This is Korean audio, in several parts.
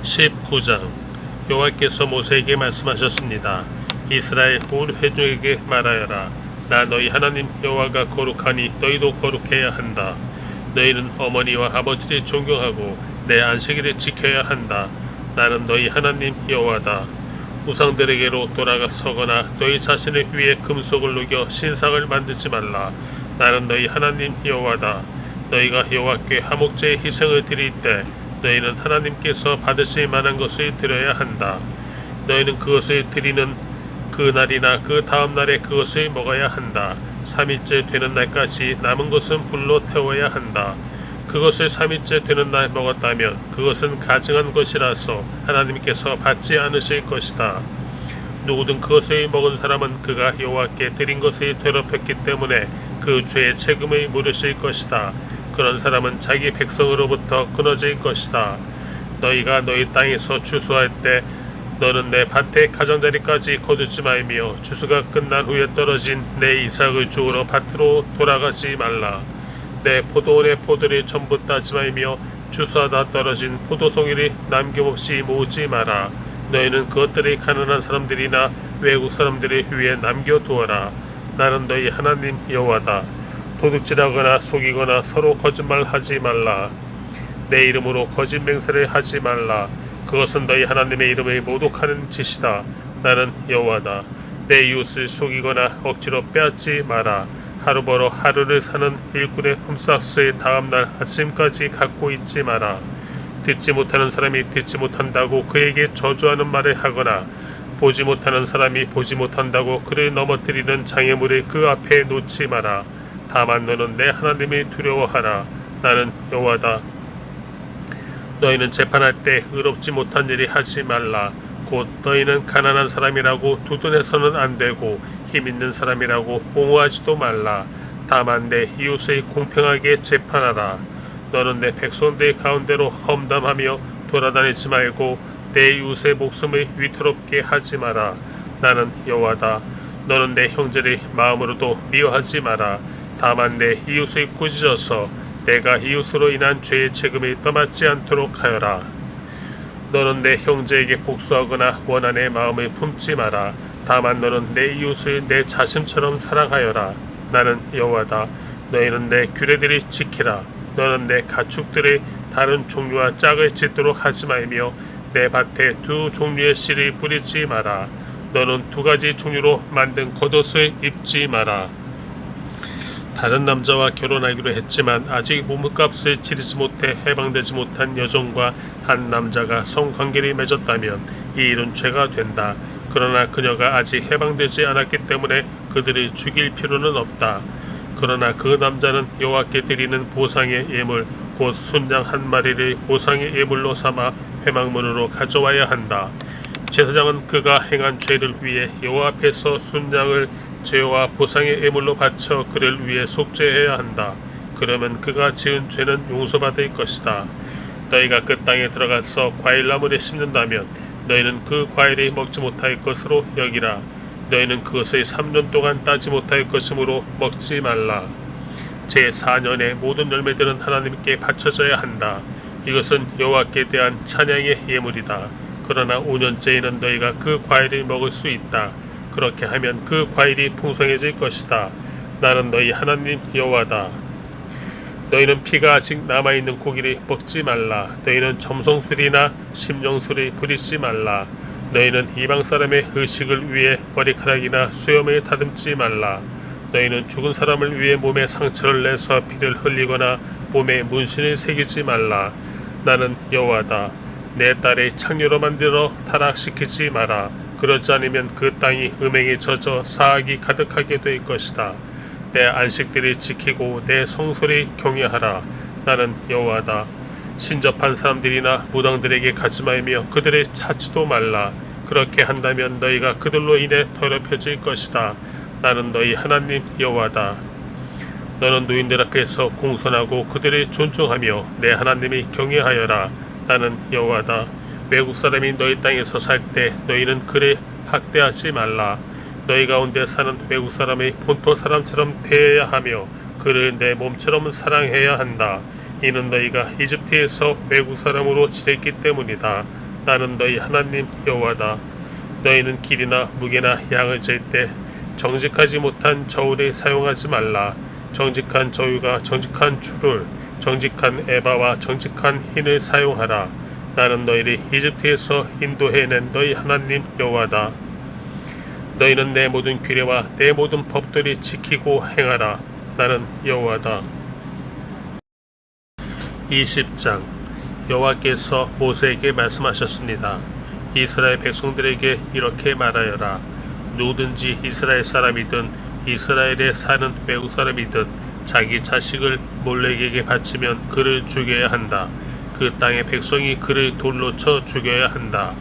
19장. 여호와께서 모세에게 말씀하셨습니다. 이스라엘 온 회중에게 말하여라. 나 너희 하나님 여호와가 거룩하니 너희도 거룩해야 한다. 너희는 어머니와 아버지를 존경하고 내 안식일을 지켜야 한다. 나는 너희 하나님 여호와다. 우상들에게로 돌아가 서거나 너희 자신을 위해 금속을 녹여 신상을 만들지 말라. 나는 너희 하나님 여호와다. 너희가 여호와께 화목제의 희생을 드릴 때 너희는 하나님께서 받으실 만한 것을 드려야 한다. 너희는 그것을 드리는 그 날이나 그 다음 날에 그것을 먹어야 한다. 3일째 되는 날까지 남은 것은 불로 태워야 한다. 그것을 3일째 되는 날 먹었다면 그것은 가증한 것이라서 하나님께서 받지 않으실 것이다. 누구든 그것을 먹은 사람은 그가 여호와께 드린 것을 더럽혔기 때문에 그 죄의 책임을 물으실 것이다. 그런 사람은 자기 백성으로부터 끊어질 것이다. 너희가 너희 땅에서 추수할 때 너는 내 밭의 가장자리까지 거두지 말며 추수가 끝난 후에 떨어진 내 이삭을 주우러 밭으로 돌아가지 말라. 내 포도원의 포도를 전부 따지 말며 추수하다 떨어진 포도송이를 남김없이 모으지 마라. 너희는 그것들을 가난한 사람들이나 외국 사람들을 위해 남겨두어라. 나는 너희 하나님 여호와다. 도둑질하거나 속이거나 서로 거짓말하지 말라. 내 이름으로 거짓 맹세를 하지 말라. 그것은 너희 하나님의 이름을 모독하는 짓이다. 나는 여호와다. 내 이웃을 속이거나 억지로 빼앗지 마라. 하루 벌어 하루를 사는 일꾼의 품삯을 다음날 아침까지 갖고 있지 마라. 듣지 못하는 사람이 듣지 못한다고 그에게 저주하는 말을 하거나 보지 못하는 사람이 보지 못한다고 그를 넘어뜨리는 장애물을 그 앞에 놓지 마라. 다만 너는 내 하나님을 두려워하라. 나는 여호와다. 너희는 재판할 때 의롭지 못한 일이 하지 말라. 곧 너희는 가난한 사람이라고 두둔해서는 안 되고 힘있는 사람이라고 옹호하지도 말라. 다만 내 이웃을 공평하게 재판하라. 너는 내 백성들 가운데로 험담하며 돌아다니지 말고 내 이웃의 목숨을 위태롭게 하지 마라. 나는 여호와다. 너는 내 형제를 마음으로도 미워하지 마라. 다만 내 이웃을 꾸짖어서 내가 이웃으로 인한 죄의 책임을 떠맡지 않도록 하여라. 너는 내 형제에게 복수하거나 원한의 마음을 품지 마라. 다만 너는 내 이웃을 내 자신처럼 사랑하여라. 나는 여호와다. 너희는 내 규례들을 지키라. 너는 내 가축들을 다른 종류와 짝을 짓도록 하지 말며 내 밭에 두 종류의 씨를 뿌리지 마라. 너는 두 가지 종류로 만든 겉옷을 입지 마라. 다른 남자와 결혼하기로 했지만 아직 몸값을 치르지 못해 해방되지 못한 여종과 한 남자가 성관계를 맺었다면 이 일은 죄가 된다. 그러나 그녀가 아직 해방되지 않았기 때문에 그들을 죽일 필요는 없다. 그러나 그 남자는 여호와께 드리는 보상의 예물 곧 순양 한 마리를 보상의 예물로 삼아 회막문으로 가져와야 한다. 제사장은 그가 행한 죄를 위해 여호와 앞에서 순양을 죄와 보상의 예물로 바쳐 그를 위해 속죄해야 한다. 그러면 그가 지은 죄는 용서받을 것이다. 너희가 그 땅에 들어가서 과일나무를 심는다면 너희는 그 과일을 먹지 못할 것으로 여기라. 너희는 그것을 3년 동안 따지 못할 것이므로 먹지 말라. 제4년의 모든 열매들은 하나님께 바쳐져야 한다. 이것은 여호와께 대한 찬양의 예물이다. 그러나 5년째에는 너희가 그 과일을 먹을 수 있다. 그렇게 하면 그 과일이 풍성해질 것이다. 나는 너희 하나님 여호와다. 너희는 피가 아직 남아있는 고기를 먹지 말라. 너희는 점성술이나 심령술을 부리지 말라. 너희는 이방 사람의 의식을 위해 머리카락이나 수염을 다듬지 말라. 너희는 죽은 사람을 위해 몸에 상처를 내서 피를 흘리거나 몸에 문신을 새기지 말라. 나는 여호와다. 내 딸을 창녀로 만들어 타락시키지 마라. 그러지 않으면 그 땅이 음행에 젖어 사악이 가득하게 될 것이다. 내 안식들을 지키고 내 성소를 경외하라. 나는 여호와다. 신접한 사람들이나 무당들에게 가지 말며 그들을 찾지도 말라. 그렇게 한다면 너희가 그들로 인해 더럽혀질 것이다. 나는 너희 하나님 여호와다. 너는 노인들 앞에서 공손하고 그들을 존중하며 내 하나님을 경외하여라. 나는 여호와다. 외국 사람이 너희 땅에서 살 때 너희는 그를 학대하지 말라. 너희 가운데 사는 외국 사람의 본토 사람처럼 대해야 하며 그를 내 몸처럼 사랑해야 한다. 이는 너희가 이집트에서 외국 사람으로 지냈기 때문이다. 나는 너희 하나님 여호와다. 너희는 길이나 무게나 양을 잴 때 정직하지 못한 저울을 사용하지 말라. 정직한 저울과 정직한 줄을, 정직한 에바와 정직한 흰을 사용하라. 나는 너희를 이집트에서 인도해낸 너희 하나님 여호와다. 너희는 내 모든 규례와 내 모든 법들을 지키고 행하라. 나는 여호와다. 20장. 여호와께서 모세에게 말씀하셨습니다. 이스라엘 백성들에게 이렇게 말하여라. 누구든지 이스라엘 사람이든 이스라엘에 사는 외국 사람이든 자기 자식을 몰렉에게 바치면 그를 죽여야 한다. 그 땅의 백성이 그를 돌로 쳐 죽여야 한다.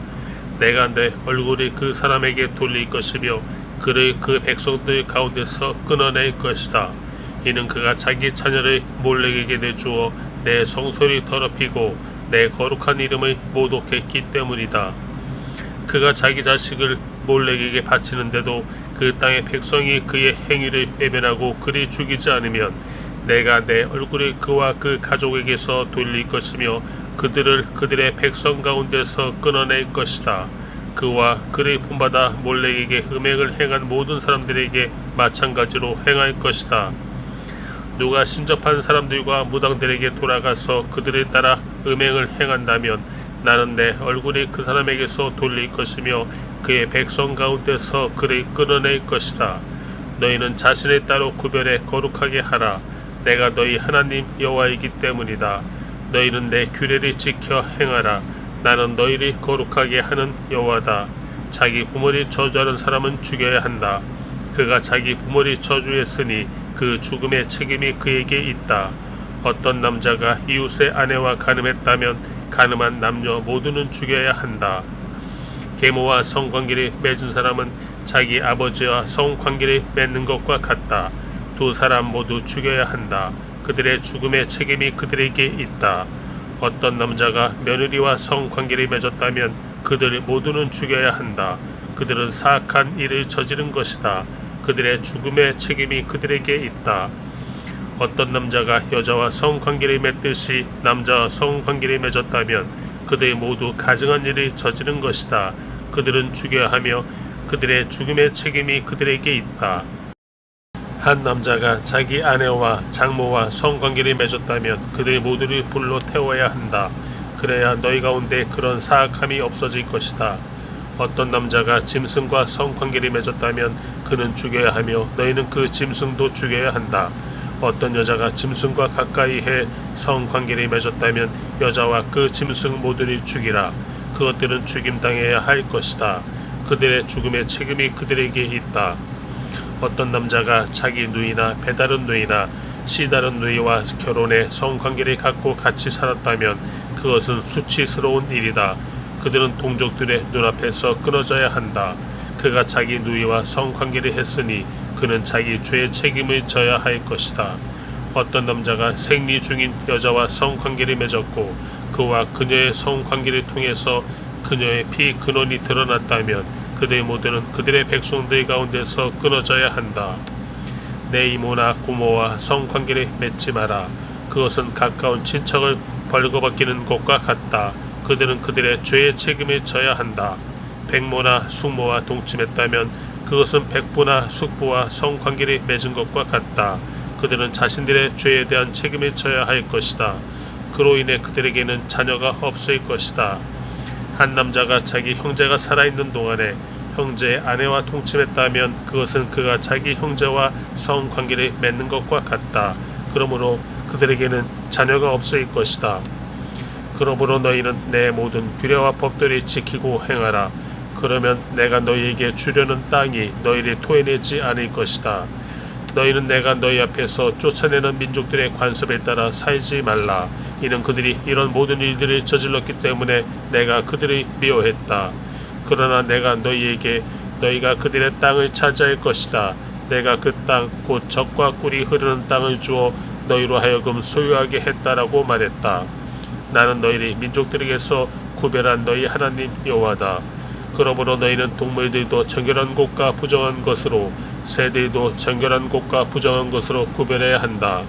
내가 내 얼굴을 그 사람에게 돌릴 것이며 그를 그 백성들 가운데서 끊어낼 것이다. 이는 그가 자기 자녀를 몰렉에게 내주어 내 성소를 더럽히고 내 거룩한 이름을 모독했기 때문이다. 그가 자기 자식을 몰렉에게 바치는데도 그 땅의 백성이 그의 행위를 외면하고 그를 죽이지 않으면 내가 내 얼굴을 그와 그 가족에게서 돌릴 것이며 그들을 그들의 백성 가운데서 끊어낼 것이다. 그와 그를 본받아 몰렉에게 음행을 행한 모든 사람들에게 마찬가지로 행할 것이다. 누가 신접한 사람들과 무당들에게 돌아가서 그들을 따라 음행을 행한다면 나는 내 얼굴을 그 사람에게서 돌릴 것이며 그의 백성 가운데서 그를 끊어낼 것이다. 너희는 자신을 따로 구별해 거룩하게 하라. 내가 너희 하나님 여호와이기 때문이다. 너희는 내 규례를 지켜 행하라. 나는 너희를 거룩하게 하는 여호와다. 자기 부모를 저주하는 사람은 죽여야 한다. 그가 자기 부모를 저주했으니 그 죽음의 책임이 그에게 있다. 어떤 남자가 이웃의 아내와 간음했다면 간음한 남녀 모두는 죽여야 한다. 계모와 성관계를 맺은 사람은 자기 아버지와 성관계를 맺는 것과 같다. 두 사람 모두 죽여야 한다. 그들의 죽음의 책임이 그들에게 있다. 어떤 남자가 며느리와 성관계를 맺었다면 그들 모두는 죽여야 한다. 그들은 사악한 일을 저지른 것이다. 그들의 죽음의 책임이 그들에게 있다. 어떤 남자가 여자와 성관계를 맺듯이 남자와 성관계를 맺었다면 그들 모두 가증한 일을 저지른 것이다. 그들은 죽여야 하며 그들의 죽음의 책임이 그들에게 있다. 한 남자가 자기 아내와 장모와 성관계를 맺었다면 그들 모두를 불로 태워야 한다. 그래야 너희 가운데 그런 사악함이 없어질 것이다. 어떤 남자가 짐승과 성관계를 맺었다면 그는 죽여야 하며 너희는 그 짐승도 죽여야 한다. 어떤 여자가 짐승과 가까이 해 성관계를 맺었다면 여자와 그 짐승 모두를 죽이라. 그것들은 죽임당해야 할 것이다. 그들의 죽음의 책임이 그들에게 있다. 어떤 남자가 자기 누이나 배다른 누이나 씨다른 누이와 결혼해 성관계를 갖고 같이 살았다면 그것은 수치스러운 일이다. 그들은 동족들의 눈앞에서 끊어져야 한다. 그가 자기 누이와 성관계를 했으니 그는 자기 죄의 책임을 져야 할 것이다. 어떤 남자가 생리 중인 여자와 성관계를 맺었고 그와 그녀의 성관계를 통해서 그녀의 피 근원이 드러났다면 그들 모두는 그들의 백성들 가운데서 끊어져야 한다. 내 이모나 고모와 성관계를 맺지 마라. 그것은 가까운 친척을 벌거벗기는 것과 같다. 그들은 그들의 죄의 책임을 져야 한다. 백모나 숙모와 동침했다면 그것은 백부나 숙부와 성관계를 맺은 것과 같다. 그들은 자신들의 죄에 대한 책임을 져야 할 것이다. 그로 인해 그들에게는 자녀가 없을 것이다. 한 남자가 자기 형제가 살아있는 동안에 형제의 아내와 동침했다면 그것은 그가 자기 형제와 성관계를 맺는 것과 같다. 그러므로 그들에게는 자녀가 없을 것이다. 그러므로 너희는 내 모든 규례와 법들을 지키고 행하라. 그러면 내가 너희에게 주려는 땅이 너희를 토해내지 않을 것이다. 너희는 내가 너희 앞에서 쫓아내는 민족들의 관습에 따라 살지 말라. 이는 그들이 이런 모든 일들을 저질렀기 때문에 내가 그들을 미워했다. 그러나 내가 너희에게 너희가 그들의 땅을 차지할 것이다. 내가 그 땅 곧 젖과 꿀이 흐르는 땅을 주어 너희로 하여금 소유하게 했다라고 말했다. 나는 너희를 민족들에게서 구별한 너희 하나님 여호와다. 그러므로 너희는 동물들도 정결한 곳과 부정한 것으로 새들도 정결한 곳과 부정한 것으로 구별해야 한다.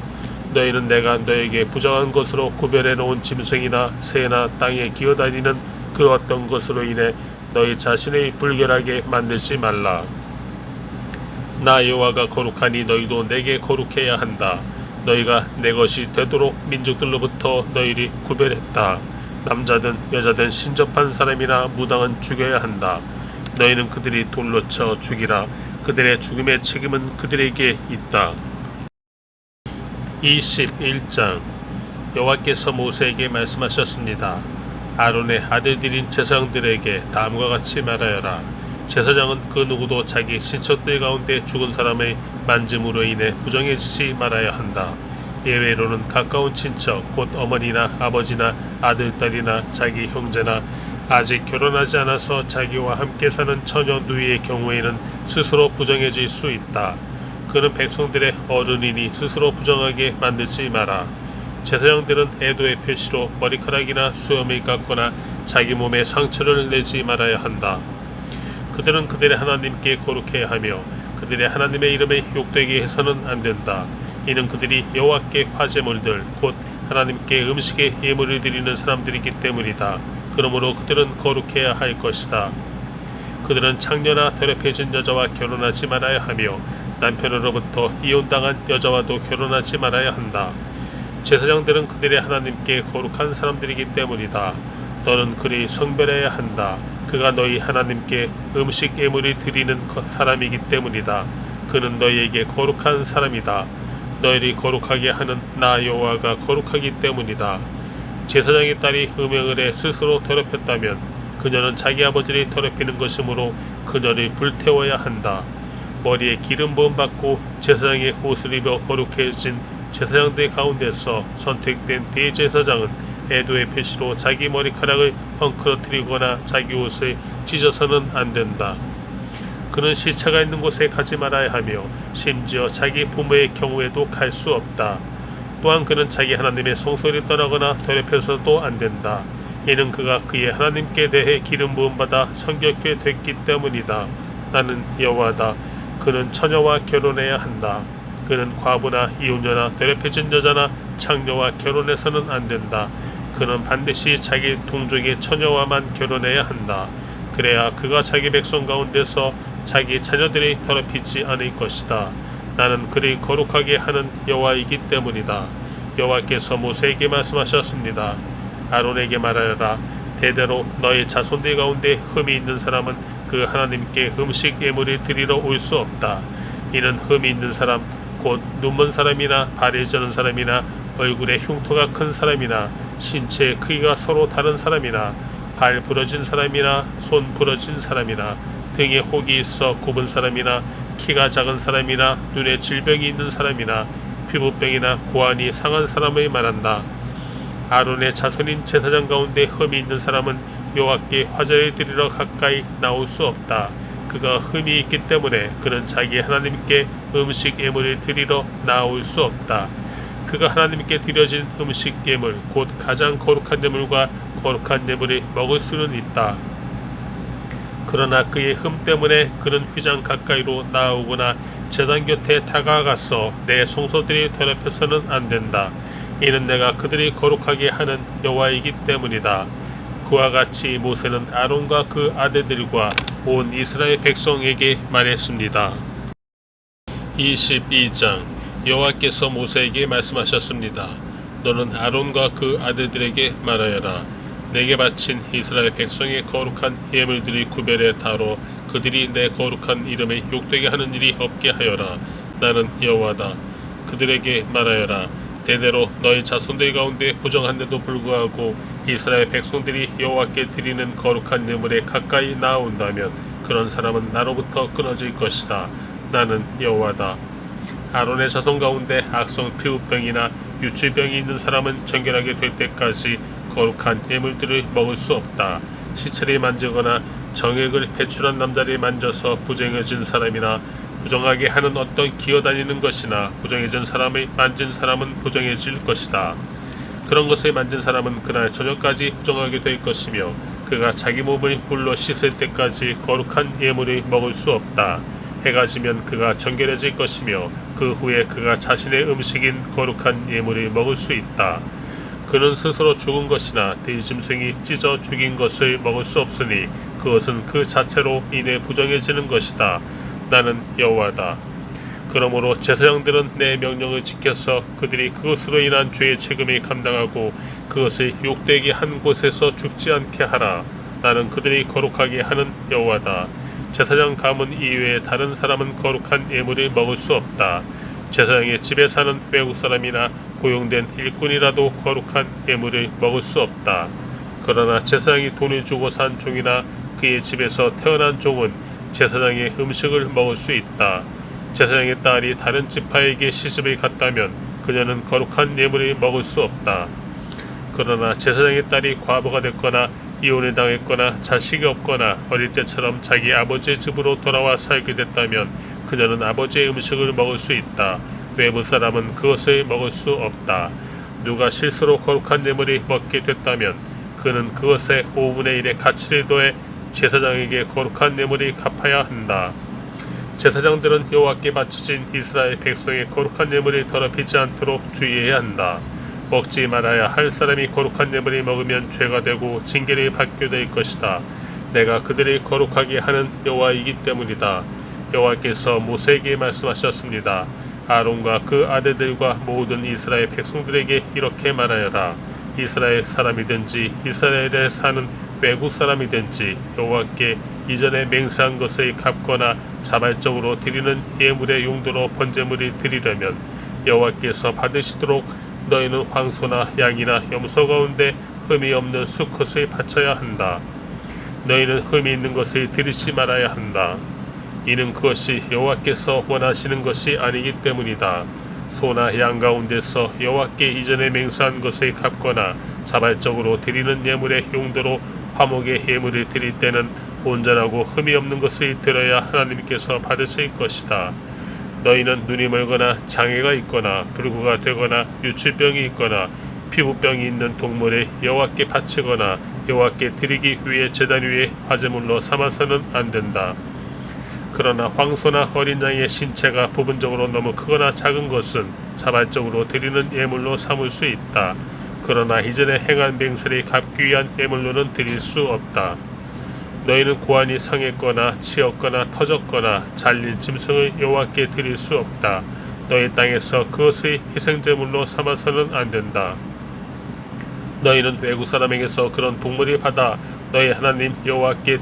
너희는 내가 너에게 부정한 것으로 구별해 놓은 짐승이나 새나 땅에 기어다니는 그 어떤 것으로 인해 너희 자신을 불결하게 만들지 말라. 나 여호와가 거룩하니 너희도 내게 거룩해야 한다. 너희가 내 것이 되도록 민족들로부터 너희를 구별했다. 남자든 여자든 신접한 사람이나 무당은 죽여야 한다. 너희는 그들이 돌로 쳐 죽이라. 그들의 죽음의 책임은 그들에게 있다. 21장 여호와께서 모세에게 말씀하셨습니다. 아론의 아들들인 제사장들에게 다음과 같이 말하여라. 제사장은 그 누구도 자기 친척들 가운데 죽은 사람의 만짐으로 인해 부정해지지 말아야 한다. 예외로는 가까운 친척, 곧 어머니나 아버지나 아들, 딸이나 자기 형제나 아직 결혼하지 않아서 자기와 함께 사는 처녀 누이의 경우에는 스스로 부정해질 수 있다. 그는 백성들의 어른이니 스스로 부정하게 만들지 마라. 제사장들은 애도의 표시로 머리카락이나 수염을 깎거나 자기 몸에 상처를 내지 말아야 한다. 그들은 그들의 하나님께 거룩해야 하며 그들의 하나님의 이름에 욕되게 해서는 안 된다. 이는 그들이 여호와께 화제물들 곧 하나님께 음식에 예물을 드리는 사람들이기 때문이다. 그러므로 그들은 거룩해야 할 것이다. 그들은 창녀나 더럽혀진 여자와 결혼하지 말아야 하며 남편으로부터 이혼당한 여자와도 결혼하지 말아야 한다. 제사장들은 그들의 하나님께 거룩한 사람들이기 때문이다. 너는 그리 성별해야 한다. 그가 너희 하나님께 음식 예물을 드리는 사람이기 때문이다. 그는 너희에게 거룩한 사람이다. 너희를 거룩하게 하는 나 여호와가 거룩하기 때문이다. 제사장의 딸이 음행을 해 스스로 더럽혔다면 그녀는 자기 아버지를 더럽히는 것이므로 그녀를 불태워야 한다. 머리에 기름 부음 받고 제사장의 옷을 입어 거룩해진 제사장들 가운데서 선택된 대제사장은 애도의 표시로 자기 머리카락을 헝클어뜨리거나 자기 옷을 찢어서는 안 된다. 그는 시체가 있는 곳에 가지 말아야 하며 심지어 자기 부모의 경우에도 갈 수 없다. 또한 그는 자기 하나님의 성소를 떠나거나 더럽혀서도 안 된다. 이는 그가 그의 하나님께 대해 기름 부음 받아 성결케 됐기 때문이다. 나는 여호와다. 그는 처녀와 결혼해야 한다. 그는 과부나 이혼녀나 더럽혀진 여자나 창녀와 결혼해서는 안 된다. 그는 반드시 자기 동족의 처녀와만 결혼해야 한다. 그래야 그가 자기 백성 가운데서 자기 자녀들이 더럽히지 않을 것이다. 나는 그를 거룩하게 하는 여호와이기 때문이다. 여호와께서 모세에게 말씀하셨습니다. 아론에게 말하여라. 대대로 너의 자손들 가운데 흠이 있는 사람은 그 하나님께 음식 예물을 드리러 올 수 없다. 이는 흠이 있는 사람 곧 눈먼 사람이나 발이 저는 사람이나 얼굴에 흉터가 큰 사람이나 신체의 크기가 서로 다른 사람이나 발 부러진 사람이나 손 부러진 사람이나 등에 혹이 있어 굽은 사람이나 키가 작은 사람이나 눈에 질병이 있는 사람이나 피부병이나 고환이 상한 사람을 말한다. 아론의 자손인 제사장 가운데 흠이 있는 사람은 여호와께 화제를 드리러 가까이 나올 수 없다. 그가 흠이 있기 때문에 그는 자기 하나님께 음식 예물을 드리러 나올 수 없다. 그가 하나님께 드려진 음식 예물 곧 가장 거룩한 예물과 거룩한 예물을 먹을 수는 있다. 그러나 그의 흠 때문에 그는 휘장 가까이로 나오거나 제단 곁에 다가가서 내 성소들이 더럽혀서는 안 된다. 이는 내가 그들이 거룩하게 하는 여호와이기 때문이다. 그와 같이 모세는 아론과 그 아들들과 온 이스라엘 백성에게 말했습니다. 22장 여호와께서 모세에게 말씀하셨습니다. 너는 아론과 그 아들들에게 말하여라. 내게 바친 이스라엘 백성의 거룩한 예물들이 구별해 다뤄 그들이 내 거룩한 이름에 욕되게 하는 일이 없게 하여라. 나는 여호와다. 그들에게 말하여라. 대대로 너희 자손들 가운데 부정한데도 불구하고 이스라엘 백성들이 여호와께 드리는 거룩한 예물에 가까이 나온다면 그런 사람은 나로부터 끊어질 것이다. 나는 여호와다. 아론의 자손 가운데 악성 피부병이나 유출병이 있는 사람은 정결하게 될 때까지 거룩한 예물들을 먹을 수 없다. 시체를 만지거나 정액을 배출한 남자를 만져서 부정해진 사람이나 부정하게 하는 어떤 기어다니는 것이나 부정해진 사람을 만진 사람은 부정해질 것이다. 그런 것을 만진 사람은 그날 저녁까지 부정하게 될 것이며 그가 자기 몸을 물로 씻을 때까지 거룩한 예물을 먹을 수 없다. 해가 지면 그가 정결해질 것이며 그 후에 그가 자신의 음식인 거룩한 예물을 먹을 수 있다. 그는 스스로 죽은 것이나 들짐승이 찢어 죽인 것을 먹을 수 없으니 그것은 그 자체로 인해 부정해지는 것이다. 나는 여호와다. 그러므로 제사장들은 내 명령을 지켜서 그들이 그것으로 인한 죄의 책임을 감당하고 그것을 욕되게 한 곳에서 죽지 않게 하라. 나는 그들이 거룩하게 하는 여호와다. 제사장 가문 이외에 다른 사람은 거룩한 예물을 먹을 수 없다. 제사장의 집에 사는 외국 사람이나 고용된 일꾼이라도 거룩한 예물을 먹을 수 없다. 그러나 제사장이 돈을 주고 산 종이나 그의 집에서 태어난 종은 제사장의 음식을 먹을 수 있다. 제사장의 딸이 다른 지파에게 시집을 갔다면 그녀는 거룩한 예물을 먹을 수 없다. 그러나 제사장의 딸이 과부가 됐거나 이혼을 당했거나 자식이 없거나 어릴 때처럼 자기 아버지의 집으로 돌아와 살게 됐다면 그녀는 아버지의 음식을 먹을 수 있다. 외부 사람은 그것을 먹을 수 없다. 누가 실수로 거룩한 예물을 먹게 됐다면 그는 그것의 5분의 1의 가치를 더해 제사장에게 거룩한 예물을 갚아야 한다. 제사장들은 여호와께 바쳐진 이스라엘 백성의 거룩한 예물을 더럽히지 않도록 주의해야 한다. 먹지 말아야 할 사람이 거룩한 예물을 먹으면 죄가 되고 징계를 받게 될 것이다. 내가 그들을 거룩하게 하는 여호와이기 때문이다. 여호와께서 모세에게 말씀하셨습니다. 아론과 그 아들들과 모든 이스라엘 백성들에게 이렇게 말하여라. 이스라엘 사람이든지 이스라엘에 사는 외국 사람이든지 여호와께 이전에 맹세한 것을 갚거나 자발적으로 드리는 예물의 용도로 번제물을 드리려면 여호와께서 받으시도록 너희는 황소나 양이나 염소 가운데 흠이 없는 수컷을 바쳐야 한다. 너희는 흠이 있는 것을 드리지 말아야 한다. 이는 그것이 여호와께서 원하시는 것이 아니기 때문이다. 소나 양 가운데서 여호와께 이전에 맹세한 것을 갚거나 자발적으로 드리는 예물의 용도로 화목의 예물을 드릴 때는 온전하고 흠이 없는 것을 드려야 하나님께서 받으실 것이다. 너희는 눈이 멀거나 장애가 있거나 불구가 되거나 유출병이 있거나 피부병이 있는 동물을 여호와께 바치거나 여호와께 드리기 위해 제단 위에 화제물로 삼아서는 안 된다. 그러나 황소나 어린 양의 신체가 부분적으로 너무 크거나 작은 것은 자발적으로 드리는 예물로 삼을 수 있다. 그러나 이전에 행한 맹세를 갚기 위한 예물로는 드릴 수 없다. 너희는 고환이 상했거나 치었거나 터졌거나 잘린 짐승을 여호와께 드릴 수 없다. 너희 땅에서 그것의 희생제물로 삼아서는 안 된다. 너희는 외국 사람에게서 그런 동물을 받아 너희 하나님 여호와께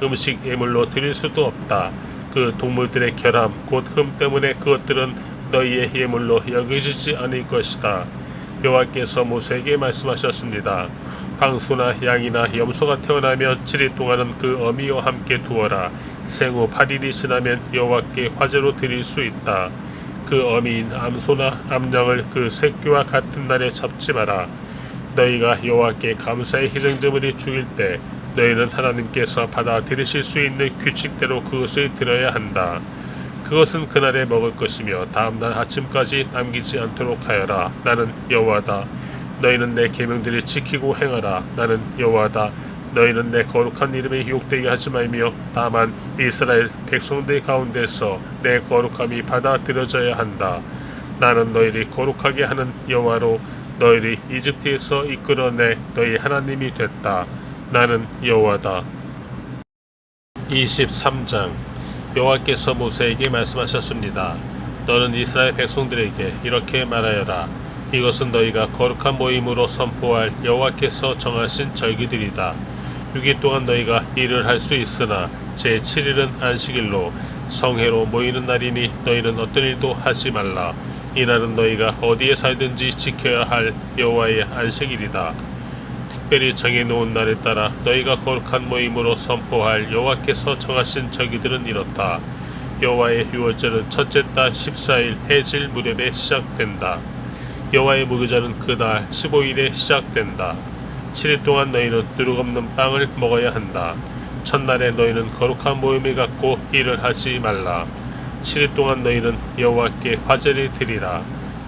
음식 예물로 드릴 수도 없다. 그 동물들의 결함 곧 흠 때문에 그것들은 너희의 예물로 여겨지지 않을 것이다. 여호와께서 모세에게 말씀하셨습니다. 황소나 양이나 염소가 태어나면 7일 동안은 그 어미와 함께 두어라. 생후 8일이 지나면 여호와께 화제로 드릴 수 있다. 그 어미인 암소나 암양을 그 새끼와 같은 날에 잡지 마라. 너희가 여호와께 감사의 희생제물을 죽일 때 너희는 하나님께서 받아 들으실 수 있는 규칙대로 그것을 드려야 한다. 그것은 그날에 먹을 것이며 다음날 아침까지 남기지 않도록 하여라. 나는 여호와다. 너희는 내 계명들을 지키고 행하라. 나는 여호와다. 너희는 내 거룩한 이름에 욕되게 하지 말며 다만 이스라엘 백성들 가운데서 내 거룩함이 받아들여져야 한다. 나는 너희를 거룩하게 하는 여호와로 너희를 이집트에서 이끌어내 너희 하나님이 됐다. 나는 여호와다. 23장 여호와께서 모세에게 말씀하셨습니다. 너는 이스라엘 백성들에게 이렇게 말하여라. 이것은 너희가 거룩한 모임으로 선포할 여호와께서 정하신 절기들이다. 6일 동안 너희가 일을 할 수 있으나 제7일은 안식일로 성회로 모이는 날이니 너희는 어떤 일도 하지 말라. 이날은 너희가 어디에 살든지 지켜야 할 여호와의 안식일이다. 특별히 정해놓은 날에 따라 너희가 거룩한 모임으로 선포할 여호와께서 정하신 절기들은 이렇다. 여호와의 유월절은 첫째 달 14일 해질 무렵에 시작된다. 여호와의 무교절은 그달 15일에 시작된다. 7일 동안 너희는 누룩 없는 빵을 먹어야 한다. 첫날에 너희는 거룩한 모임을 갖고 일을 하지 말라. 7일 동안 너희는 여호와께 화제를 드리라.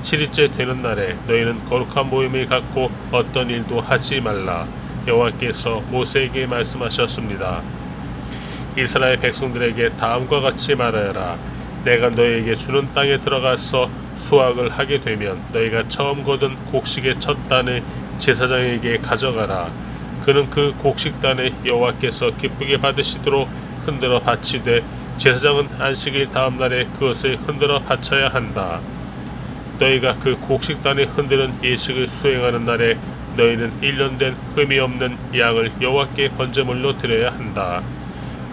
7일째 되는 날에 너희는 거룩한 모임을 갖고 어떤 일도 하지 말라. 여호와께서 모세에게 말씀하셨습니다. 이스라엘 백성들에게 다음과 같이 말하여라. 내가 너희에게 주는 땅에 들어가서 수확을 하게 되면 너희가 처음 거둔 곡식의 첫 단을 제사장에게 가져가라. 그는 그 곡식단을 여호와께서 기쁘게 받으시도록 흔들어 바치되 제사장은 안식일 다음 날에 그것을 흔들어 바쳐야 한다. 너희가 그 곡식단을 흔드는 예식을 수행하는 날에 너희는 1년 된 흠이 없는 양을 여호와께 번제물로 드려야 한다.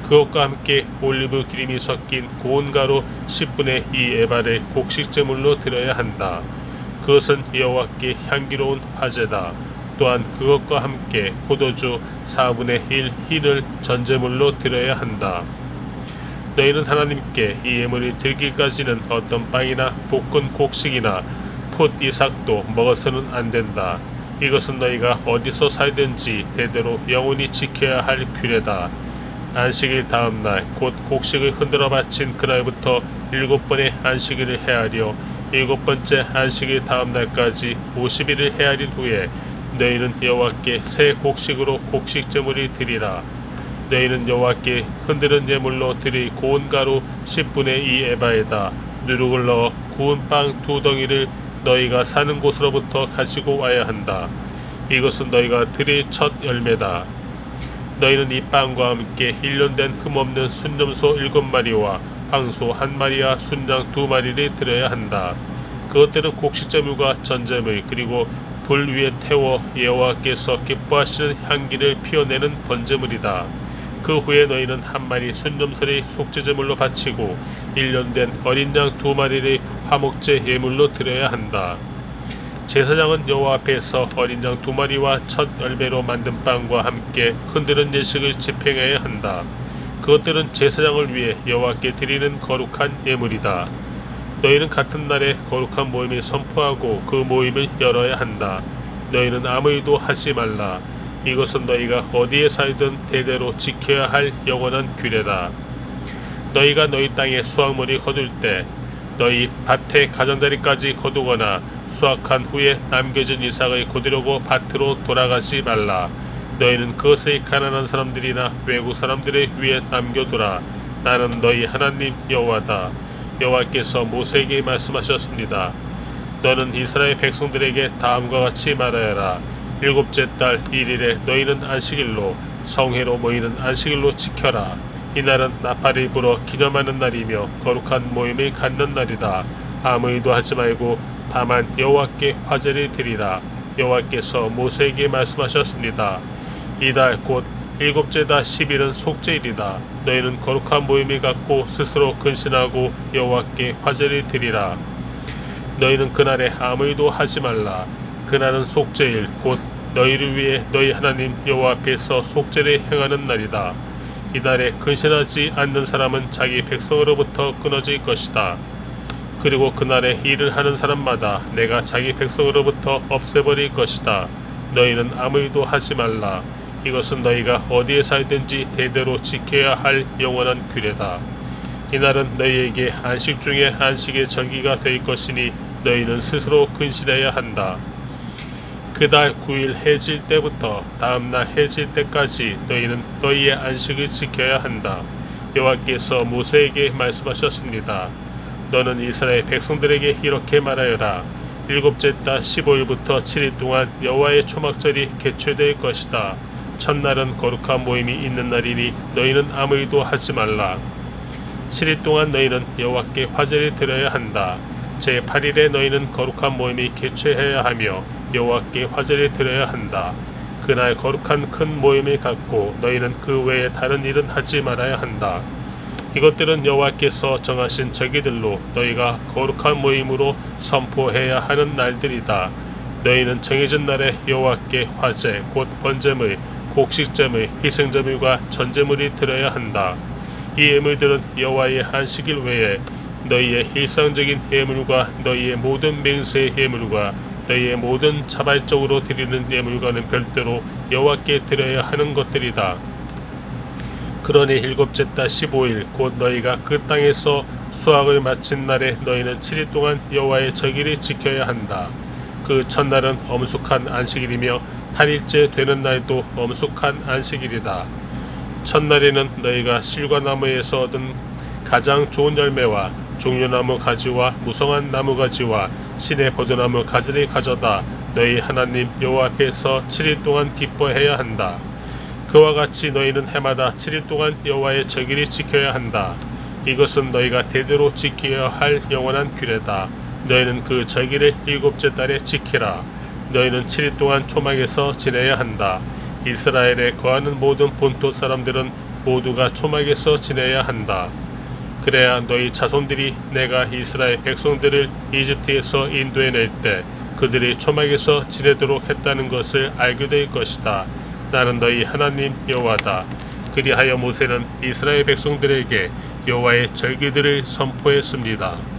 그것과 함께 올리브 기름이 섞인 고운 가루 10분의 2 에바를 곡식제물로 드려야 한다. 그것은 여호와께 향기로운 화제다. 또한 그것과 함께 포도주 4분의 1 흰을 전제물로 드려야 한다. 너희는 하나님께 이 예물이 들기까지는 어떤 빵이나 볶은 곡식이나 풋 이삭도 먹어서는 안 된다. 이것은 너희가 어디서 살든지 대대로 영원히 지켜야 할 규례다. 안식일 다음 날 곧 곡식을 흔들어 바친 그날부터 7번의 안식일을 헤아려 7번째 안식일 다음 날까지 50일을 헤아린 후에 너희는 여호와께 새 곡식으로 곡식제물을 드리라. 너희는 여호와께 흔드는 예물로 드릴 고운 가루 10분의 2 에바에다 누룩을 넣어 구운 빵 2덩이를 너희가 사는 곳으로부터 가지고 와야 한다. 이것은 너희가 드릴 첫 열매다. 너희는 이 빵과 함께 1년 된 흠없는 순염소 7마리와 황소 1마리와 순양 2마리를 드려야 한다. 그것들은 곡식제물과 전제물 그리고 불 위에 태워 여호와께서 기뻐하시는 향기를 피워내는 번제물이다. 그 후에 너희는 1마리 순염소를 속죄제물로 바치고 1년 된 어린 양 2마리를 화목제 예물로 드려야 한다. 제사장은 여호와 앞에서 어린 양 2마리와 첫 열매로 만든 빵과 함께 흔드는 예식을 집행해야 한다. 그것들은 제사장을 위해 여호와께 드리는 거룩한 예물이다. 너희는 같은 날에 거룩한 모임을 선포하고 그 모임을 열어야 한다. 너희는 아무 일도 하지 말라. 이것은 너희가 어디에 살든 대대로 지켜야 할 영원한 규례다. 너희가 너희 땅에 수확물이 거둘 때 너희 밭의 가장자리까지 거두거나 수확한 후에 남겨진 이삭을 거두려고 밭으로 돌아가지 말라. 너희는 그것을 가난한 사람들이나 외국 사람들을 위해 남겨두라. 나는 너희 하나님 여호와다. 여호와께서 모세에게 말씀하셨습니다. 너는 이스라엘 백성들에게 다음과 같이 말하여라. 7째 달 1일에 너희는 안식일로 성회로 모이는 안식일로 지켜라. 이날은 나팔을 불어 기념하는 날이며 거룩한 모임을 갖는 날이다. 아무 일도 하지 말고 다만 여호와께 화제를 드리라. 여호와께서 모세에게 말씀하셨습니다. 이달 곧 7째 달 10일은 속죄일이다. 너희는 거룩한 모임을 갖고 스스로 근신하고 여호와께 화제를 드리라. 너희는 그날에 아무 일도 하지 말라. 그날은 속죄일 곧 너희를 위해 너희 하나님 여호와 앞에서 속죄를 행하는 날이다. 이날에 근신하지 않는 사람은 자기 백성으로부터 끊어질 것이다. 그리고 그날에 일을 하는 사람마다 내가 자기 백성으로부터 없애버릴 것이다. 너희는 아무 일도 하지 말라. 이것은 너희가 어디에 살든지 대대로 지켜야 할 영원한 규례다. 이날은 너희에게 안식 중에 안식의 절기가 될 것이니 너희는 스스로 근신해야 한다. 그달 9일 해질 때부터 다음날 해질 때까지 너희는 너희의 안식을 지켜야 한다. 여호와께서 모세에게 말씀하셨습니다. 너는 이스라엘 백성들에게 이렇게 말하여라. 7째 달 15일부터 7일 동안 여호와의 초막절이 개최될 것이다. 첫날은 거룩한 모임이 있는 날이니 너희는 아무 일도 하지 말라. 7일 동안 너희는 여호와께 화제를 드려야 한다. 제8일에 너희는 거룩한 모임이 개최해야 하며 여호와께 화제를 드려야 한다. 그날 거룩한 큰 모임을 갖고 너희는 그 외에 다른 일은 하지 말아야 한다. 이것들은 여호와께서 정하신 절기들로 너희가 거룩한 모임으로 선포해야 하는 날들이다. 너희는 정해진 날에 여호와께 화제 곧 번제물, 곡식제물, 희생제물과 전제물이 드려야 한다. 이 예물들은 여호와의 안식일 외에 너희의 일상적인 예물과 너희의 모든 맹세의 예물과 너희의 모든 자발적으로 드리는 예물과는 별도로 여호와께 드려야 하는 것들이다. 그러니 7째 달 15일 곧 너희가 그 땅에서 수확을 마친 날에 너희는 7일 동안 여호와의 절기를 지켜야 한다. 그 첫날은 엄숙한 안식일이며 8일째 되는 날도 엄숙한 안식일이다. 첫날에는 너희가 실과나무에서 얻은 가장 좋은 열매와 종려나무 가지와 무성한 나무 가지와 신의 포도나무 가지를 가져다 너희 하나님 여호와 앞에서 7일 동안 기뻐해야 한다. 그와 같이 너희는 해마다 7일 동안 여호와의 절기를 지켜야 한다. 이것은 너희가 대대로 지켜야 할 영원한 규례다. 너희는 그 절기를 7째 달에 지키라. 너희는 7일 동안 초막에서 지내야 한다. 이스라엘에 거하는 모든 본토 사람들은 모두가 초막에서 지내야 한다. 그래야 너희 자손들이 내가 이스라엘 백성들을 이집트에서 인도해낼 때 그들이 초막에서 지내도록 했다는 것을 알게 될 것이다. 나는 너희 하나님 여호와다. 그리하여 모세는 이스라엘 백성들에게 여호와의 절기들을 선포했습니다.